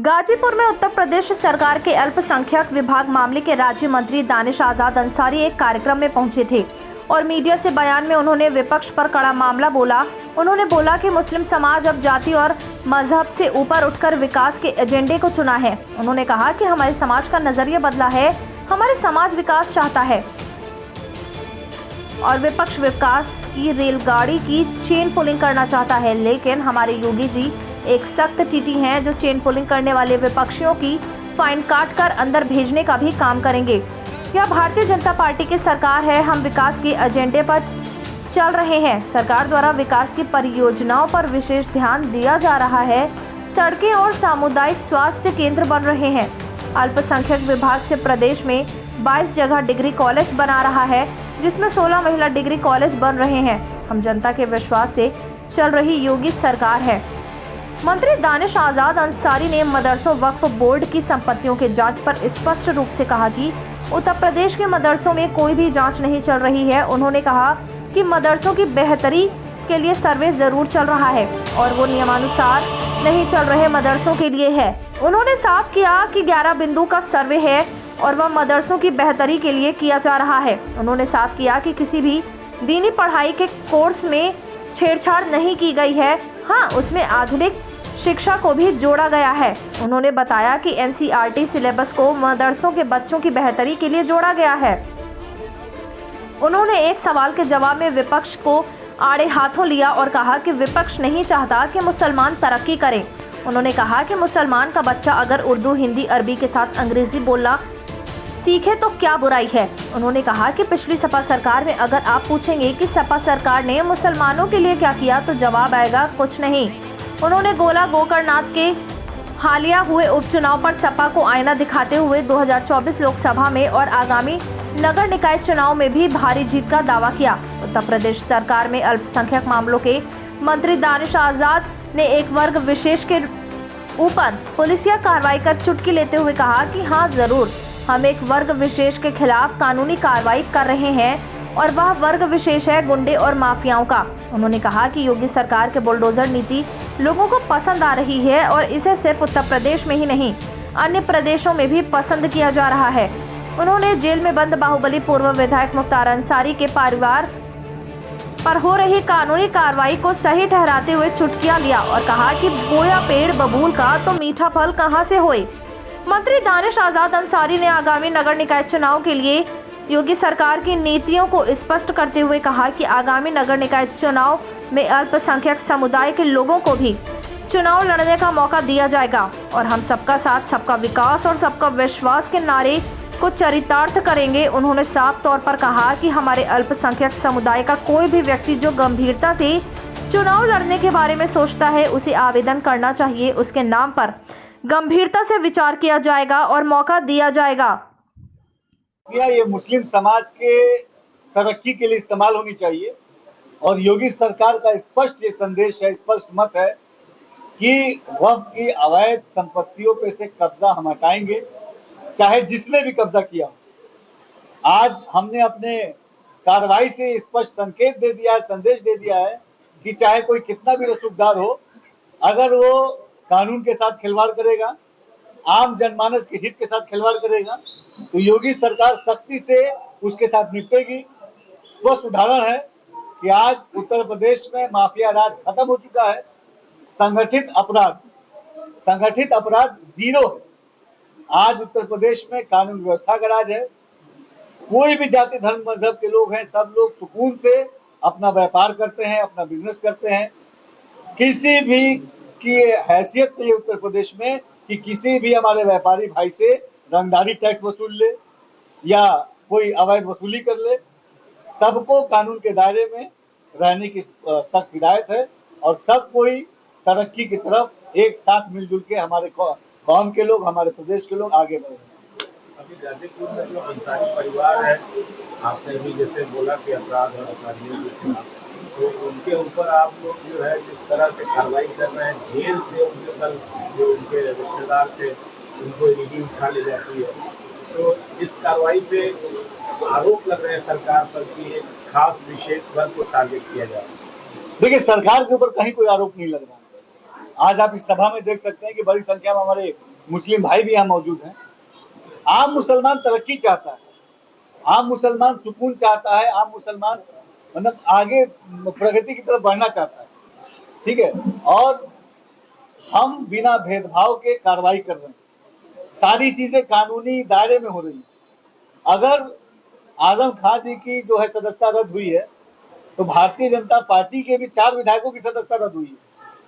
गाजीपुर में उत्तर प्रदेश सरकार के अल्पसंख्यक विभाग मामले के राज्य मंत्री दानिश आजाद अंसारी एक कार्यक्रम में पहुंचे थे और मीडिया से बयान में उन्होंने विपक्ष पर कड़ा मामला बोला। उन्होंने बोला कि मुस्लिम समाज अब जाति और मजहब से ऊपर उठकर विकास के एजेंडे को चुना है। उन्होंने कहा कि हमारे समाज का नजरिया बदला है, हमारे समाज विकास चाहता है और विपक्ष विकास की रेलगाड़ी की चेन पुलिंग करना चाहता है, लेकिन हमारे योगी जी एक सख्त टीटी हैं जो चेन पुलिंग करने वाले विपक्षियों की फाइन काट कर अंदर भेजने का भी काम करेंगे। यह भारतीय जनता पार्टी की सरकार है, हम विकास के एजेंडे पर चल रहे हैं। सरकार द्वारा विकास की परियोजनाओं पर विशेष ध्यान दिया जा रहा है, सड़कें और सामुदायिक स्वास्थ्य केंद्र बन रहे हैं। अल्पसंख्यक विभाग से प्रदेश में 22 जगह डिग्री कॉलेज बना रहा है, जिसमें 16 महिला डिग्री कॉलेज बन रहे हैं। हम जनता के विश्वास से चल रही योगी सरकार है। मंत्री दानिश आजाद अंसारी ने मदरसों वक्फ बोर्ड की संपत्तियों के जांच पर स्पष्ट रूप से कहा कि उत्तर प्रदेश के मदरसों में कोई भी जांच नहीं चल रही है। उन्होंने कहा कि मदरसों की बेहतरी के लिए सर्वे जरूर चल रहा है और वो नियमानुसार नहीं चल रहे मदरसों के लिए है। उन्होंने साफ किया कि 11 बिंदु का सर्वे है और वह मदरसों की बेहतरी के लिए किया जा रहा है। उन्होंने साफ किया कि किसी भी दीनी पढ़ाई के कोर्स में छेड़छाड़ नहीं की गई है। हाँ, उसमें आधुनिक शिक्षा को भी जोड़ा गया है। उन्होंने बताया कि एनसीईआरटी सिलेबस को मदरसों के बच्चों की बेहतरी के लिए जोड़ा गया है। उन्होंने एक सवाल के जवाब में विपक्ष को आड़े हाथों लिया और कहा कि विपक्ष नहीं चाहता कि मुसलमान तरक्की करें। उन्होंने कहा कि मुसलमान का बच्चा अगर उर्दू, हिंदी, अरबी के साथ अंग्रेजी बोलना सीखे तो क्या बुराई है। उन्होंने कहा कि पिछली सपा सरकार में अगर आप पूछेंगे कि सपा सरकार ने मुसलमानों के लिए क्या किया तो जवाब आएगा कुछ नहीं। उन्होंने गोला गोकर्णनाथ के हालिया हुए उपचुनाव पर सपा को आईना दिखाते हुए 2024 लोकसभा में और आगामी नगर निकाय चुनाव में भी भारी जीत का दावा किया। उत्तर प्रदेश सरकार में अल्पसंख्यक मामलों के मंत्री दानिश आजाद ने एक वर्ग विशेष के ऊपर पुलिसिया कार्रवाई कर चुटकी लेते हुए कहा कि हाँ जरूर, हम एक वर्ग विशेष के खिलाफ कानूनी कार्रवाई कर रहे हैं और वह वर्ग विशेष है गुंडे और माफियाओं का। उन्होंने कहा कि योगी सरकार के बुलडोजर नीति लोगों को पसंद आ रही है और इसे सिर्फ उत्तर प्रदेश में ही नहीं अन्य प्रदेशों में भी पसंद किया जा रहा है। उन्होंने जेल में बंद बाहुबली पूर्व विधायक मुख्तार अंसारी के परिवार पर हो रही कानूनी कार्रवाई को सही ठहराते हुए चुटकियां लिया और कहा कि बोया पेड़ बबूल का तो मीठा फल कहां से होए। मंत्री दानिश आजाद अंसारी ने आगामी नगर निकाय चुनाव के लिए योगी सरकार की नीतियों को स्पष्ट करते हुए कहा कि आगामी नगर निकाय चुनाव में अल्पसंख्यक समुदाय के लोगों को भी चुनाव लड़ने का मौका दिया जाएगा और हम सबका साथ, सबका विकास और सबका विश्वास के नारे को चरितार्थ करेंगे। उन्होंने साफ तौर पर कहा कि हमारे अल्पसंख्यक समुदाय का कोई भी व्यक्ति जो गंभीरता से चुनाव लड़ने के बारे में सोचता है उसे आवेदन करना चाहिए। उसके नाम पर गंभीरता से विचार किया जाएगा और मौका दिया जाएगा। ये मुस्लिम समाज के तरक्की के लिए इस्तेमाल होनी चाहिए और योगी सरकार का स्पष्ट ये संदेश है, स्पष्ट मत है कि वक्फ की अवैध संपत्तियों पे से कब्जा हम हटाएंगे, चाहे जिसने भी कब्जा किया। आज हमने अपने कार्रवाई से स्पष्ट संकेत दे दिया है, संदेश दे दिया है कि चाहे कोई कितना भी रसूखदार हो, अगर वो कानून के साथ खिलवाड़ करेगा, आम जनमानस के हित के साथ खिलवाड़ करेगा, तो योगी सरकार सख्ती से उसके साथ निपटेगी। स्पष्ट उदाहरण है कि आज उत्तर प्रदेश में माफिया राज खत्म हो चुका है, संगठित अपराध जीरो है। आज उत्तर प्रदेश में कानून व्यवस्था का राज है। कोई भी जाति, धर्म, मजहब के लोग हैं, सब लोग सुकून से अपना व्यापार करते हैं, अपना बिजनेस करते हैं। किसी भी की हैसियत नहीं उत्तर प्रदेश में कि किसी भी हमारे व्यापारी भाई से रंगदारी टैक्स वसूल ले या कोई अवैध वसूली कर ले। सबको कानून के दायरे में रहने की सख्त हिदायत है और सब कोई तरक्की की तरफ एक साथ मिलजुल के हमारे कौम के लोग, हमारे प्रदेश के लोग आगे बढ़े। अभी गाजीपुर में जो अंसारी परिवार है, आपने भी जैसे बोला कि अपराध और अपराधियों के खिलाफ, तो उनके ऊपर आप लोग जो है जिस तरह से कार्रवाई कर रहे हैं, जेल से उनके कल जो उनके रिश्तेदार थे उनको ईडी उठा ले जाती है, तो इस कार्रवाई पे आरोप लग रहे हैं सरकार पर कि एक खास विशेष वर्ग को टारगेट किया जा रहा है। देखिए, सरकार के ऊपर कहीं कोई आरोप नहीं लग रहा। आज आप इस सभा में देख सकते हैं कि बड़ी संख्या में हमारे मुस्लिम भाई भी यहाँ मौजूद हैं। आम मुसलमान तरक्की चाहता है, आम मुसलमान सुकून चाहता है, आम मुसलमान मतलब आगे प्रगति की तरफ बढ़ना चाहता है, ठीक है। और हम बिना भेदभाव के कार्रवाई कर रहे हैं, सारी चीजें कानूनी दायरे में हो रही हैं। अगर आजम खान जी की जो है सदस्यता रद्द हुई है, तो भारतीय जनता पार्टी के भी 4 विधायकों की सदस्यता रद्द हुई है,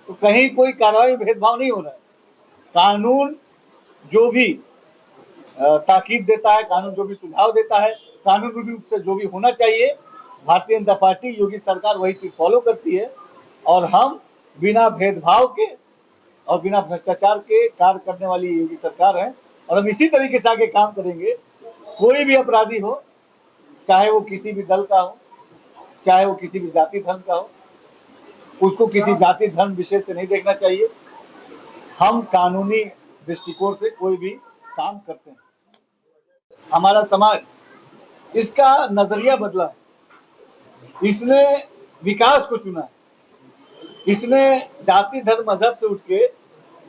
तो कहीं कोई कार्रवाई भेदभाव नहीं हो रहा है। कानून जो भी ताकीद देता है, कानून जो भी सुझाव देता है, कानूनी रूप से जो भी होना चाहिए, भारतीय जनता पार्टी, योगी सरकार वही चीज फॉलो करती है। और हम बिना भेदभाव के और बिना भ्रष्टाचार के कार्य करने वाली योगी सरकार है, और हम इसी तरीके से आगे काम करेंगे। कोई भी अपराधी हो, चाहे वो किसी भी दल का हो, चाहे वो किसी भी जाति धर्म का हो, उसको किसी जाति धर्म विशेष से नहीं देखना चाहिए। हम कानूनी दृष्टिकोण से कोई भी काम करते हैं। हमारा समाज इसका नजरिया बदला है, इसने विकास को चुना है, इसने जाति धर्म मजहब से उठ के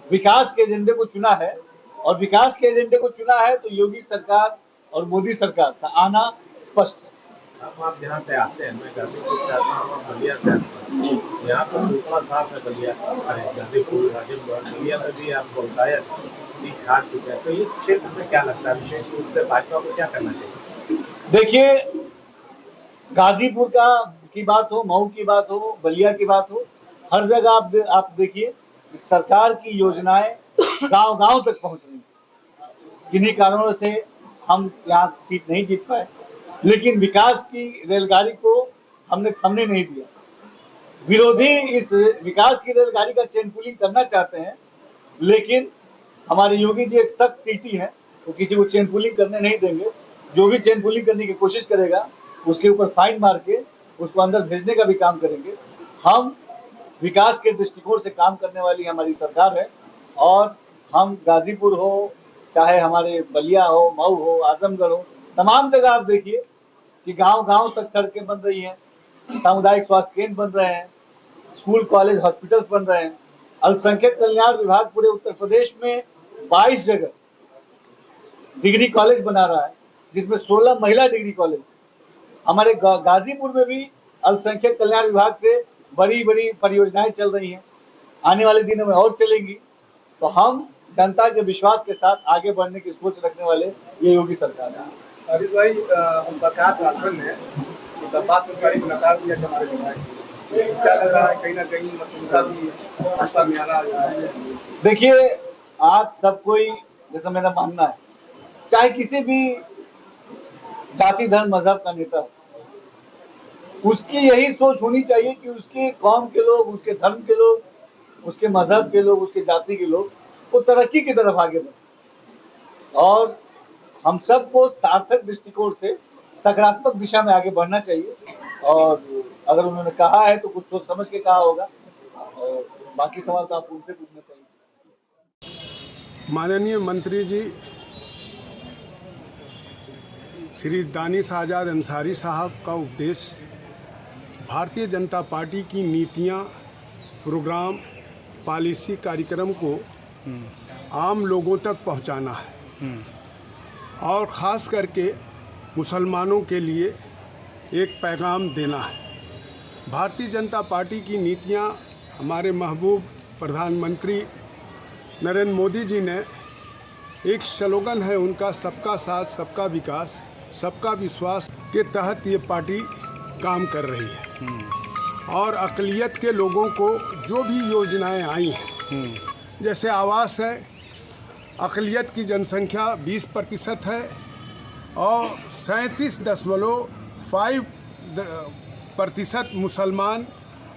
विकास के एजेंडे को चुना है। और विकास के एजेंडे को चुना है तो योगी सरकार और मोदी सरकार का आना स्पष्ट है। अब आप जहाँ से आते हैं, मैं गाजीपुर से आता हूँ, बलिया से आता हूँ, यहाँ पर सूखा साफ है बलिया, गाजीपुर राजेंद्र बलिया में भी आपको बताया सीट हार चुका है। तो इस क्षेत्र में क्या लगता है, विशेष रूप से भाजपा को क्या करना चाहिए? देखिए, गाजीपुर की बात हो, मऊ की बात हो, बलिया की बात हो, हर जगह आप देखिए सरकार की योजनाएं गांव-गांव तक पहुंच रही हैं। किन्हीं कारणों से हम यहाँ सीट नहीं जीत पाए, लेकिन विकास की रेलगाड़ी को हमने थमने नहीं दिया। विरोधी इस विकास की रेलगाड़ी का चेन पुलिंग करना चाहते हैं, लेकिन हमारे योगी जी एक सख्त टीटी है, वो किसी को चेन पुलिंग करने नहीं देंगे। जो भी चेन पुलिंग करने की कोशिश करेगा, उसके ऊपर फाइन मार के उसको अंदर भेजने का भी काम करेंगे। हम विकास के दृष्टिकोण से काम करने वाली हमारी सरकार है, और हम गाजीपुर हो, चाहे हमारे बलिया हो, मऊ हो, आजमगढ़ हो, तमाम जगह आप देखिए कि गांव-गांव तक सड़कें बन रही हैं, सामुदायिक स्वास्थ्य केंद्र बन रहे हैं, स्कूल, कॉलेज, हॉस्पिटल्स बन रहे हैं। अल्पसंख्यक कल्याण विभाग पूरे उत्तर प्रदेश में 22 जगह डिग्री कॉलेज बना रहा है, जिसमें 16 महिला डिग्री कॉलेज। हमारे गाजीपुर में भी अल्पसंख्यक कल्याण विभाग से बड़ी-बड़ी परियोजनाएं चल रही हैं, आने वाले दिनों में और चलेंगी। तो हम जनता के विश्वास के साथ आगे बढ़ने की सोच रखने वाले ये योगी सरकार है। अभी भाई सरकार शासन है, बात सरकारी को नकार दिया हमारे विधायक, क्या लग रहा है कहीं ना कहीं मसला भी भाजपा में आ रहा है? देखिए, आज सब कोई, जैसा मेरा मानना है, चाहे किसी भी जाति धर्म मजहब का नेता हो, उसकी यही सोच होनी चाहिए कि उसके कौम के लोग, उसके धर्म के लोग, उसके मजहब के लोग, उसके जाति के लोग वो तरक्की की तरफ आगे बढ़े। और हम सबको सार्थक दृष्टिकोण से सकारात्मक दिशा में आगे बढ़ना चाहिए। और अगर उन्होंने कहा है तो कुछ सोच समझ के कहा होगा, और बाकी सवाल तो आप उनसे पूछना चाहिए। माननीय मंत्री जी श्री दानिश आज़ाद अंसारी साहब का उपदेश भारतीय जनता पार्टी की नीतियां, प्रोग्राम, पॉलिसी, कार्यक्रम को आम लोगों तक पहुंचाना है, और ख़ास करके मुसलमानों के लिए एक पैगाम देना है। भारतीय जनता पार्टी की नीतियां हमारे महबूब प्रधानमंत्री नरेंद्र मोदी जी ने, एक स्लोगन है उनका, सबका साथ सबका विकास सबका विश्वास के तहत ये पार्टी काम कर रही है। और अक़लियत के लोगों को जो भी योजनाएं आई हैं, जैसे आवास है, अक़लियत की जनसंख्या 20% है और 37.5% मुसलमान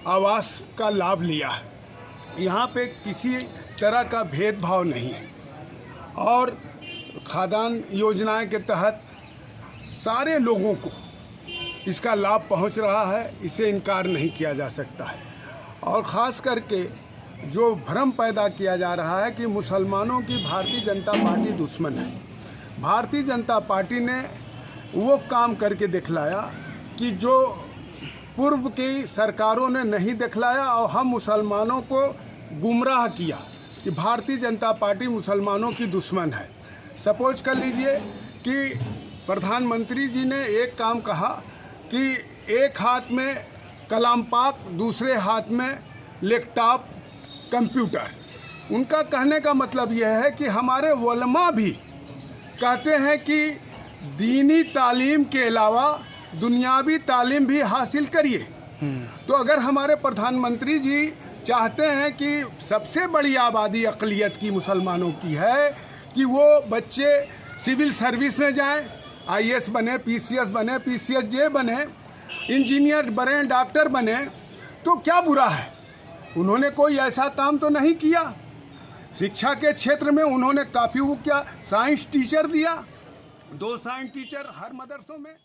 आवास का लाभ लिया है। यहाँ पे किसी तरह का भेदभाव नहीं है, और खाद्यान्न योजनाएं के तहत सारे लोगों को इसका लाभ पहुंच रहा है, इसे इनकार नहीं किया जा सकता है। और ख़ास करके जो भ्रम पैदा किया जा रहा है कि मुसलमानों की भारतीय जनता पार्टी दुश्मन है, भारतीय जनता पार्टी ने वो काम करके दिखलाया कि जो पूर्व की सरकारों ने नहीं दिखलाया, और हम मुसलमानों को गुमराह किया कि भारतीय जनता पार्टी मुसलमानों की दुश्मन है। सपोज कर लीजिए कि प्रधानमंत्री जी ने एक काम कहा कि एक हाथ में कलाम पाक, दूसरे हाथ में लैपटॉप कंप्यूटर। उनका कहने का मतलब यह है कि हमारे उलमा भी कहते हैं कि दीनी तालीम के अलावा दुनियावी तालीम भी हासिल करिए। तो अगर हमारे प्रधानमंत्री जी चाहते हैं कि सबसे बड़ी आबादी अक़लियत की मुसलमानों की है कि वो बच्चे सिविल सर्विस में जाएं, IAS बने, PCS बने, PCSJ बने, इंजीनियर बने, डॉक्टर बने, तो क्या बुरा है? उन्होंने कोई ऐसा काम तो नहीं किया। शिक्षा के क्षेत्र में उन्होंने काफ़ी वो क्या साइंस टीचर दिया, 2 साइंस टीचर हर मदरसों में।